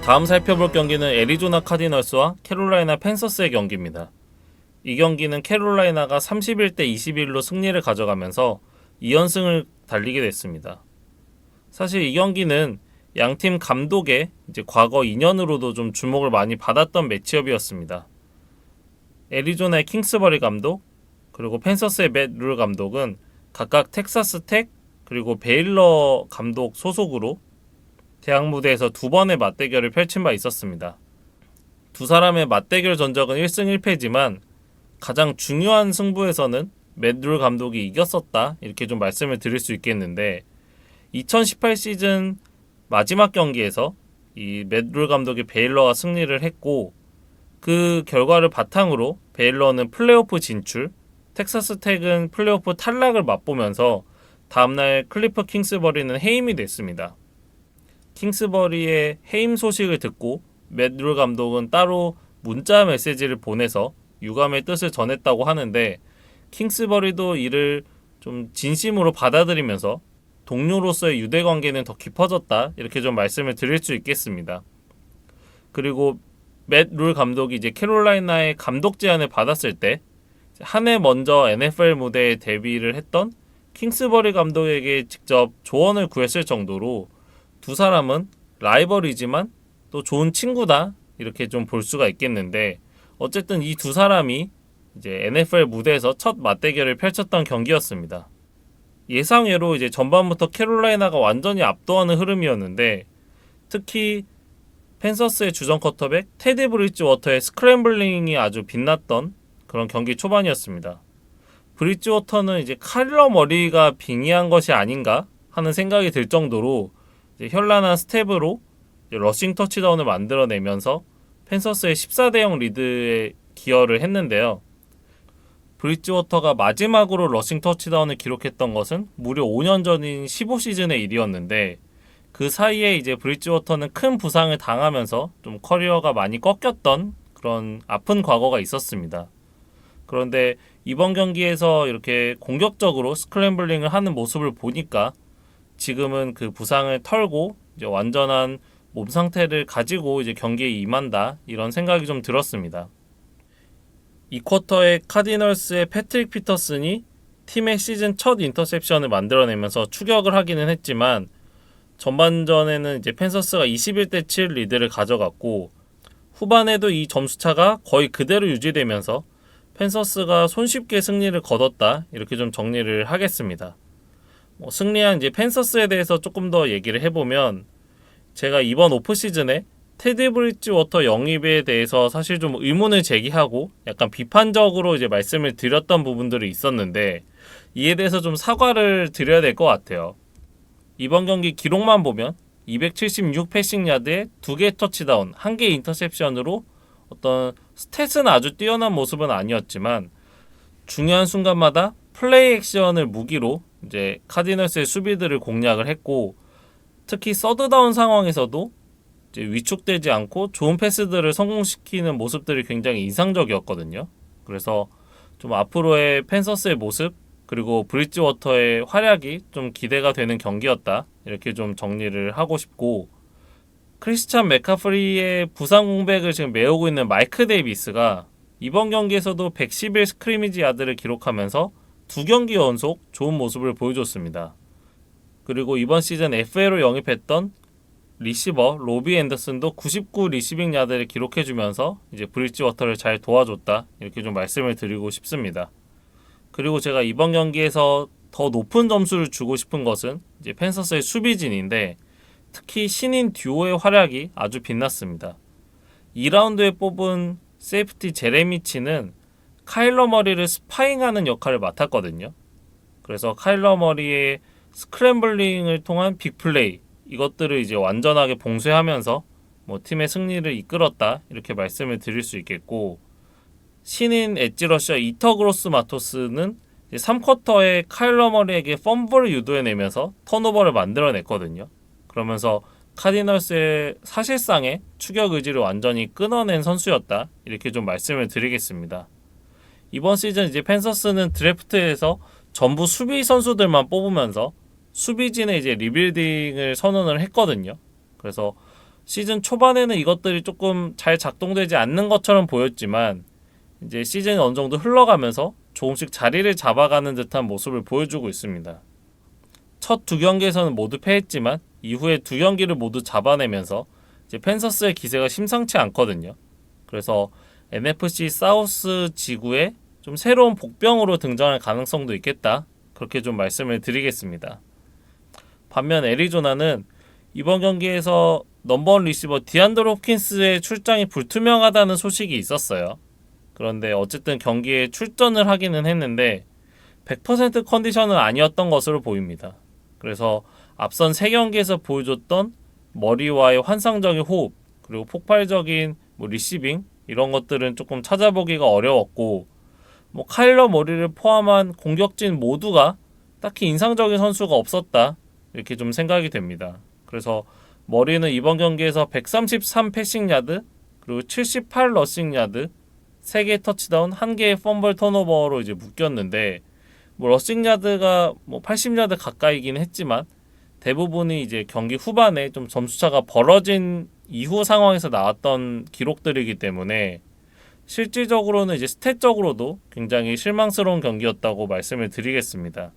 다음 살펴볼 경기는 애리조나 카디널스와 캐롤라이나 팬서스의 경기입니다. 이 경기는 캐롤라이나가 31대 21로 승리를 가져가면서 2연승을 달리게 됐습니다. 사실 이 경기는 양팀 감독의 과거 2년으로도 좀 주목을 많이 받았던 매치업이었습니다. 애리조나의 킹스버리 감독, 그리고 팬서스의 맷 룰 감독은 각각 텍사스 텍, 그리고 베일러 감독 소속으로 대학 무대에서 두 번의 맞대결을 펼친 바 있었습니다. 두 사람의 맞대결 전적은 1승 1패지만 가장 중요한 승부에서는 맷 룰 감독이 이겼었다, 이렇게 좀 말씀을 드릴 수 있겠는데, 2018 시즌 마지막 경기에서 이 맷 룰 감독의 베일러가 승리를 했고, 그 결과를 바탕으로 베일러는 플레이오프 진출, 텍사스 텍은 플레이오프 탈락을 맛보면서 다음날 클리프 킹스버리는 해임이 됐습니다. 킹스버리의 해임 소식을 듣고 맷 룰 감독은 따로 문자 메시지를 보내서 유감의 뜻을 전했다고 하는데, 킹스버리도 이를 좀 진심으로 받아들이면서 동료로서의 유대 관계는 더 깊어졌다, 이렇게 좀 말씀을 드릴 수 있겠습니다. 그리고 맷 룰 감독이 이제 캐롤라이나의 감독 제안을 받았을 때 한 해 먼저 NFL 무대에 데뷔를 했던 킹스버리 감독에게 직접 조언을 구했을 정도로 두 사람은 라이벌이지만 또 좋은 친구다, 이렇게 좀 볼 수가 있겠는데, 어쨌든 이 두 사람이 이제 NFL 무대에서 첫 맞대결을 펼쳤던 경기였습니다. 예상외로 이제 전반부터 캐롤라이나가 완전히 압도하는 흐름이었는데, 특히 팬서스의 주전 쿼터백 테디 브리지워터의 스크램블링이 아주 빛났던 그런 경기 초반이었습니다. 브리지워터는 이제 카일러 머리가 빙의한 것이 아닌가 하는 생각이 들 정도로 현란한 스텝으로 러싱 터치다운을 만들어내면서 팬서스의 14대 0 리드에 기여를 했는데요. 브리지워터가 마지막으로 러싱 터치다운을 기록했던 것은 무려 5년 전인 15시즌의 일이었는데, 그 사이에 이제 브리지워터는 큰 부상을 당하면서 좀 커리어가 많이 꺾였던 그런 아픈 과거가 있었습니다. 그런데 이번 경기에서 이렇게 공격적으로 스크램블링을 하는 모습을 보니까 지금은 그 부상을 털고 이제 완전한 몸 상태를 가지고 이제 경기에 임한다, 이런 생각이 좀 들었습니다. 이 쿼터에 카디널스의 패트릭 피터슨이 팀의 시즌 첫 인터셉션을 만들어내면서 추격을 하기는 했지만, 전반전에는 이제 팬서스가 21대 7 리드를 가져갔고, 후반에도 이 점수차가 거의 그대로 유지되면서 팬서스가 손쉽게 승리를 거뒀다, 이렇게 좀 정리를 하겠습니다. 승리한 이제 팬서스에 대해서 조금 더 얘기를 해보면, 제가 이번 오프 시즌에 테디 브리지워터 영입에 대해서 사실 좀 의문을 제기하고 약간 비판적으로 이제 말씀을 드렸던 부분들이 있었는데, 이에 대해서 좀 사과를 드려야 될 것 같아요. 이번 경기 기록만 보면 276 패싱 야드에 2개 터치다운, 1개 인터셉션으로 어떤 스탯은 아주 뛰어난 모습은 아니었지만, 중요한 순간마다 플레이 액션을 무기로 이제 카디널스의 수비들을 공략을 했고, 특히 서드다운 상황에서도 이제 위축되지 않고 좋은 패스들을 성공시키는 모습들이 굉장히 인상적이었거든요. 그래서 좀 앞으로의 팬서스의 모습, 그리고 브리지워터의 활약이 좀 기대가 되는 경기였다, 이렇게 좀 정리를 하고 싶고, 크리스찬 맥카프리의 부상 공백을 지금 메우고 있는 마이크 데이비스가 이번 경기에서도 111 스크리미지 야드를 기록하면서 2경기 연속 좋은 모습을 보여줬습니다. 그리고 이번 시즌 FA로 영입했던 리시버 로비 앤더슨도 99 리시빙 야드를 기록해주면서 이제 브리지워터를 잘 도와줬다, 이렇게 좀 말씀을 드리고 싶습니다. 그리고 제가 이번 경기에서 더 높은 점수를 주고 싶은 것은 이제 팬서스의 수비진인데, 특히 신인 듀오의 활약이 아주 빛났습니다. 2라운드에 뽑은 세이프티 제레미치는 카일러 머리를 스파잉하는 역할을 맡았거든요. 그래서 카일러 머리의 스크램블링을 통한 빅플레이, 이것들을 이제 완전하게 봉쇄하면서 팀의 승리를 이끌었다, 이렇게 말씀을 드릴 수 있겠고, 신인 엣지러셔 이터그로스 마토스는 3쿼터에 카일러 머리에게 펌블을 유도해내면서 턴오버를 만들어냈거든요. 그러면서 카디널스의 사실상의 추격 의지를 완전히 끊어낸 선수였다, 이렇게 좀 말씀을 드리겠습니다. 이번 시즌 이제 팬서스는 드래프트에서 전부 수비 선수들만 뽑으면서 수비진의 이제 리빌딩을 선언을 했거든요. 그래서 시즌 초반에는 이것들이 조금 잘 작동되지 않는 것처럼 보였지만 이제 시즌이 어느 정도 흘러가면서 조금씩 자리를 잡아가는 듯한 모습을 보여주고 있습니다. 첫 두 경기에서는 모두 패했지만 이후에 두 경기를 모두 잡아내면서 이제 팬서스의 기세가 심상치 않거든요. 그래서 NFC 사우스 지구에 좀 새로운 복병으로 등장할 가능성도 있겠다. 그렇게 좀 말씀을 드리겠습니다. 반면 애리조나는 이번 경기에서 넘버원 리시버 디안드로 홉킨스의 출장이 불투명하다는 소식이 있었어요. 그런데 어쨌든 경기에 출전을 하기는 했는데 100% 컨디션은 아니었던 것으로 보입니다. 그래서 앞선 3경기에서 보여줬던 머리와의 환상적인 호흡 그리고 폭발적인 리시빙 이런 것들은 조금 찾아보기가 어려웠고 카일러 머리를 포함한 공격진 모두가 딱히 인상적인 선수가 없었다 이렇게 좀 생각이 됩니다. 그래서 머리는 이번 경기에서 133 패싱 야드 그리고 78 러싱 야드 3개 터치다운 1개의 펌블 턴오버로 이제 묶였는데 러싱 야드가 80야드 가까이긴 했지만 대부분이 이제 경기 후반에 좀 점수차가 벌어진 이후 상황에서 나왔던 기록들이기 때문에 실질적으로는 이제 스탯적으로도 굉장히 실망스러운 경기였다고 말씀을 드리겠습니다.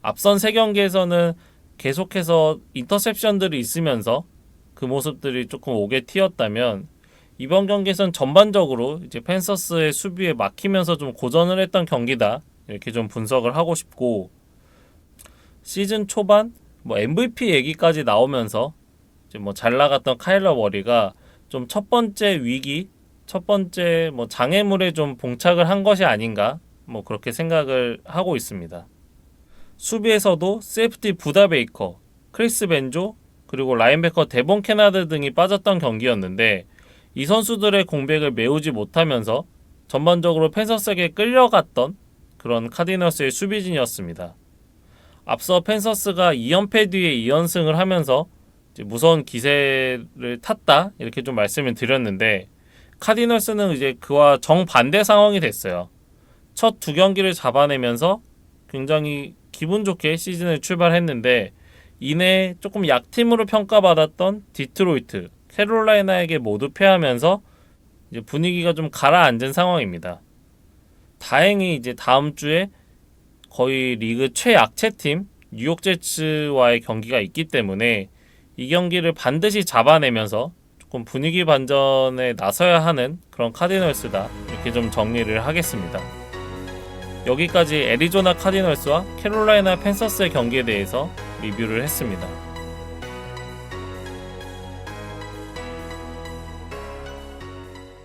앞선 3경기에서는 계속해서 인터셉션들이 있으면서 그 모습들이 조금 오게 튀었다면 이번 경기에서는 전반적으로 이제 팬서스의 수비에 막히면서 좀 고전을 했던 경기다 이렇게 좀 분석을 하고 싶고 시즌 초반 MVP 얘기까지 나오면서 이제 잘 나갔던 카일러 머리가 좀 첫 번째 위기, 첫 번째 장애물에 좀 봉착을 한 것이 아닌가 그렇게 생각을 하고 있습니다. 수비에서도 세이프티 부다 베이커, 크리스 벤조 그리고 라인베커 데본 캐나드 등이 빠졌던 경기였는데 이 선수들의 공백을 메우지 못하면서 전반적으로 팬서스에게 끌려갔던 그런 카디널스의 수비진이었습니다. 앞서 팬서스가 2연패 뒤에 2연승을 하면서 이제 무서운 기세를 탔다 이렇게 좀 말씀을 드렸는데 카디널스는 이제 그와 정반대 상황이 됐어요. 첫 두 경기를 잡아내면서 굉장히 기분 좋게 시즌을 출발했는데 이내 조금 약팀으로 평가받았던 디트로이트, 캐롤라이나에게 모두 패하면서 이제 분위기가 좀 가라앉은 상황입니다. 다행히 이제 다음 주에 거의 리그 최약체팀 뉴욕 제츠와의 경기가 있기 때문에 이 경기를 반드시 잡아내면서 조금 분위기 반전에 나서야 하는 그런 카디널스다 이렇게 좀 정리를 하겠습니다. 여기까지 애리조나 카디널스와 캐롤라이나 팬서스의 경기에 대해서 리뷰를 했습니다.